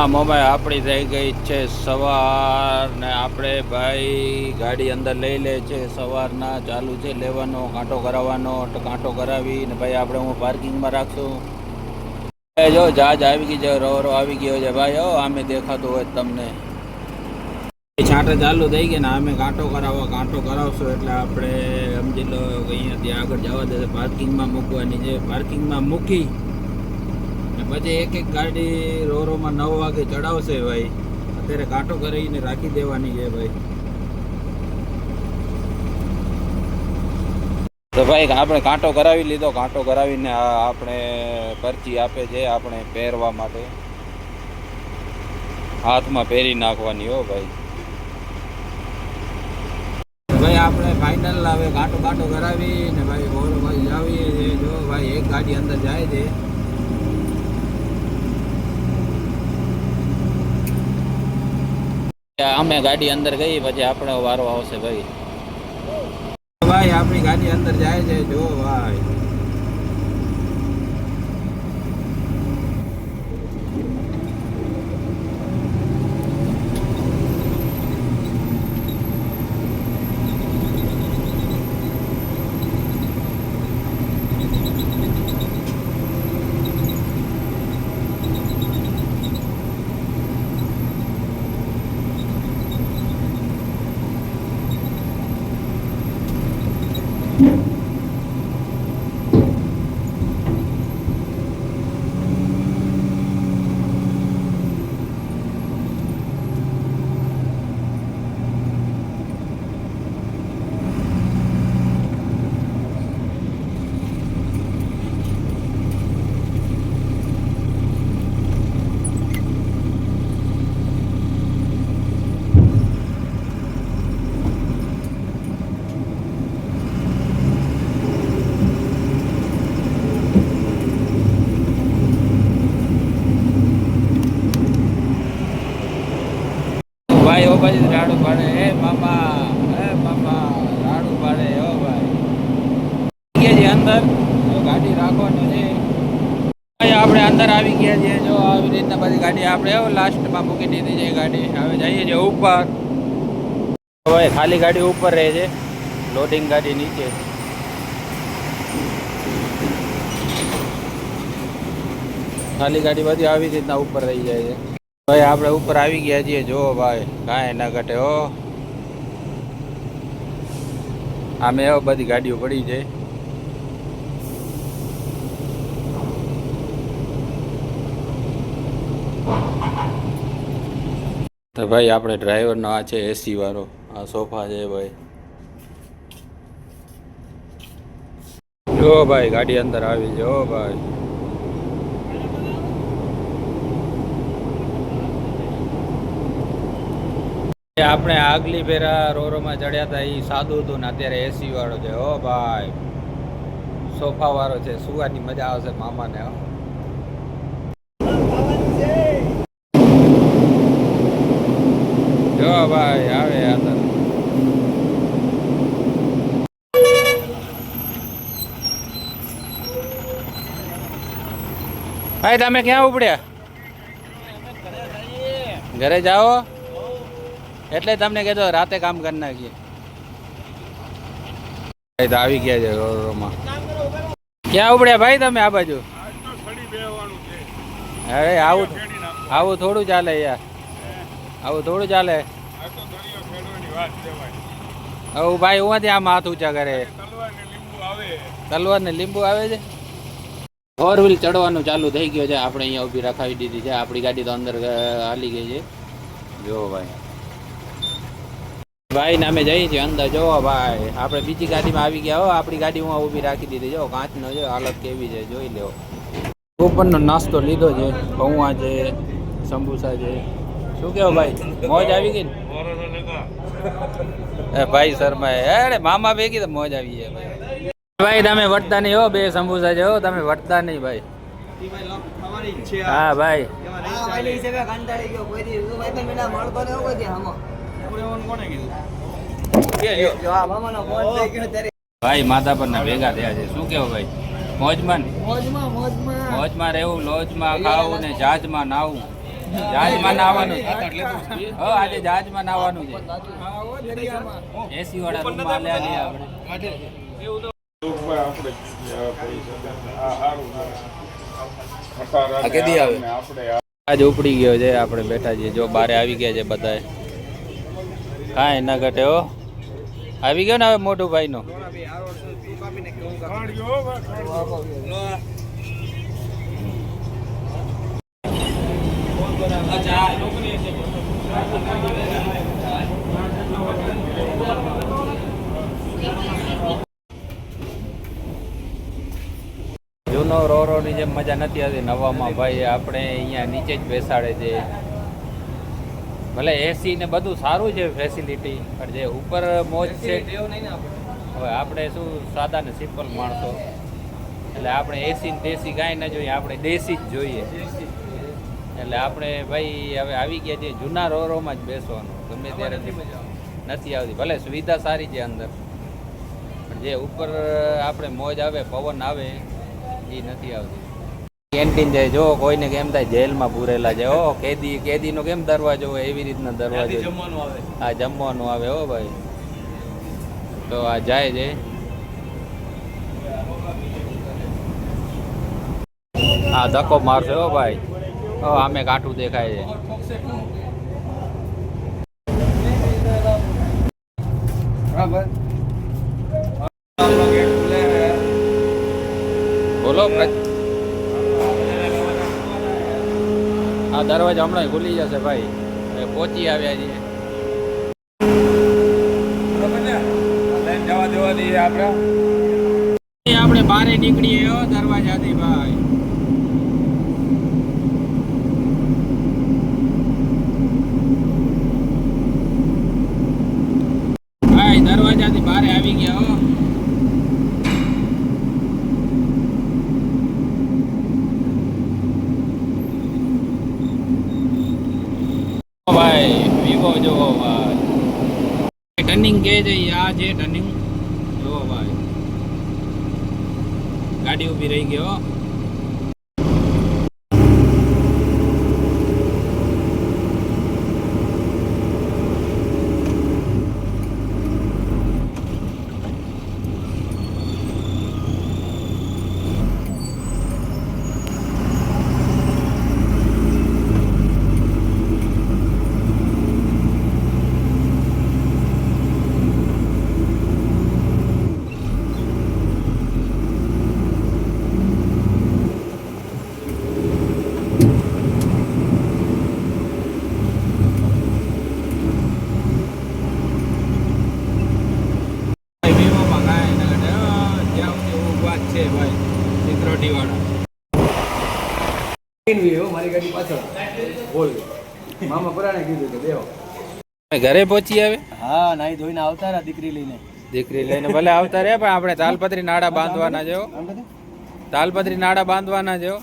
mobile આપણી થઈ ગઈ છે સવાર ને આપણે ભાઈ ગાડી અંદર લઈ લે છે સવારના ચાલુ છે લેવાનો કાંટો કરાવવાનો કાંટો કરાવી ને ભાઈ આપણે હું પાર્કિંગમાં રાખશું જો જહાજ આવી ગઈ છે રો આવી ગયો છે ભાઈ આમે દેખાતું હોય તમને છાંટે ચાલુ થઈ ગઈ ને અમે કાંટો કરાવશું એટલે આપણે સમજી લો અહીંયાથી આગળ જવા દે પાર્કિંગમાં મૂકવાની છે પાર્કિંગમાં મૂકી પછી એક ગાડી રોમાં 9 વાગે ચડાવશે ભાઈ અત્યારે કાંટો કરીને રાખી દેવાની છે ભાઈ તો ભાઈ આપણે કાંટો કરાવી લીધો કાંટો કરાવીને આપણે પરચી આપે છે આપણે પહેરવા માટે હાથમાં પહેરી નાખવાની હો ભાઈ ભાઈ આપણે ફાઇનલ આવે કાંટો કરાવી ને ભાઈ બોલો ભાઈ આવીએ જો ભાઈ એક ગાડી અંદર જાય છે અમે ગાડી અંદર ગઈ પછી આપણો વારો આવશે ભાઈ આપણી ગાડી અંદર જાય છે જો ભાઈ ભાઈ ઓ ભાઈ રાડું પાડે હે મામા રાડું પાડે હો ભાઈ જે અંદર ગાડી રાખવાની છે ભાઈ આપણે અંદર આવી ગયા છીએ જો આવી રીતના બધી ગાડી આપણે લાસ્ટમાં મૂકી દીધી છે ગાડી હવે જઈએ છીએ ઉપર ભાઈ ખાલી ગાડી ઉપર રહે છે લોડિંગ ગાડી નીચે ખાલી ગાડી બધી આવી રીતના ઉપર રહી જાય છે ભાઈ આપણે ઉપર આવી ગયા છીએ જો ભાઈ કાંઈ ના ઘટે હો આમે બધી ગાડીઓ પડી છે તો ભાઈ આપણે ડ્રાઈવરનો આ છે એસી વાળો આ સોફા છે ભાઈ જો ભાઈ ગાડી અંદર આવી છે હો ભાઈ આપણે આગલી ફેરા રોમાં ચડ્યા હતા એ સાદું હતું ને અત્યારે એસી વાળો છે હો ભાઈ સોફા વાળો છે સુવાની મજા આવશે મામાને જો ભાઈ આવે અંદર ભાઈ તમે ક્યાં ઉપડ્યા ઘરે જાઓ એટલે તમને કહેતો રાતે કામ કરી નાખીએ ભાઈ તો આવી ગયા છે રોમાં ક્યાં ઉપડ્યા ભાઈ તમે આ બાજુ અરે આવું થોડું ચાલે યાર આવું થોડું ચાલે હવે ભાઈ ઉમાંથી આમ હાથ ઊંચા કરે તલવાર ને લીંબુ આવે છે 4 વ્હીલ ચડવાનું ચાલુ થઈ ગયો છે આપણે અહીંયા ઊભી રખાવી દીધી છે આપણી ગાડી તો અંદર હાલી ગઈ છે જો ભાઈ ભાઈ ને અમે જઈએ છીએ અંદર જો ભાઈ આપણે બીજી ગાડીમાં આવી ગયા હો આપણી ગાડી હું ઊભી રાખી દીધી જો કાચનો જો હાલત કેવી છે જોઈ લેવો ઉપરનો નાસ્તો લીધો છે પૌવા છે સમોસા છે શું કેવો ભાઈ મોજ આવી ગઈ ને ભાઈ શર્મા અરે મામા ભેગી તો મોજ આવી છે ભાઈ ભાઈ તમે વટતા નહીં હો બે સમોસા છે હો તમે વટતા નહીં ભાઈ હા ભાઈ ભાઈ માથા પર ના ભેગા થયા છે શું કેવો ભાઈ મોજમાં રહેવું લોજમાં ખાવું ને જહાજમાં નાવું જહાજમાં નાવાનું હો આજે જહાજમાં નાવાનું છે એસી વાળા રૂમમાં લે આપણે આ કેદી આવે આજ ઉપડી ગયો છે આપણે બેઠા છીએ જો બારે આવી ગયા છે બધાએ કાંઈ ના ઘટે હો આવી ગયો ને હવે મોટું ભાઈ નો જૂનો રોની જેમ મજા નથી આવતી નવામાં ભાઈ આપણે અહીંયા નીચે જ બેસાડે છે ભલે એસી ને બધું સારું છે ફેસિલિટી પણ જે ઉપર મોજ છે હવે આપણે શું સાદા ને સિમ્પલ માણસો એટલે આપણે એસી ને દેશી કાંઈ ન જોઈએ આપણે દેશી જ જોઈએ એટલે આપણે ભાઈ હવે આવી ગયા છીએ જૂના રોમાં જ બેસવાનું ગમે ત્યારે નથી આવતી ભલે સુવિધા સારી છે અંદર પણ જે ઉપર આપણે મોજ આવે પવન આવે એ નથી આવતી કેન્ટીન જાય જો કોઈને કેમ થાય જેલમાં પૂરેલા છે ઓ કેદીનો કેમ દરવાજો હોય એવી રીતના દરવાજો હા જમવાનું આવે હો ભાઈ તો આ જાય છે હા ધક્કો મારશે હો ભાઈ ઓ આમે કાઠું દેખાય છે બોલો આ દરવાજા હમણાં ખુલી જશે ભાઈ પહોંચી આવ્યા છીએ આપણે બારે નીકળીએ દરવાજાથી ભાઈ ભાઈ દરવાજાથી બારે આવી ગયા હો ભાઈ વિવો જોવો ભાઈ ટર્નિંગ કે છે આ છે ટર્નિંગ જોવો ભાઈ ગાડી ઊભી રહી ગયો ઘરે પહોંચી આવે હા નાઈ ધોઈને આવતા રહ્યા દીકરી લઈને ભલે આવતા રહ્યા પણ આપણે તાલપત્રી નાડા બાંધવાના જો તાલપત્રી નાડા બાંધવાના જો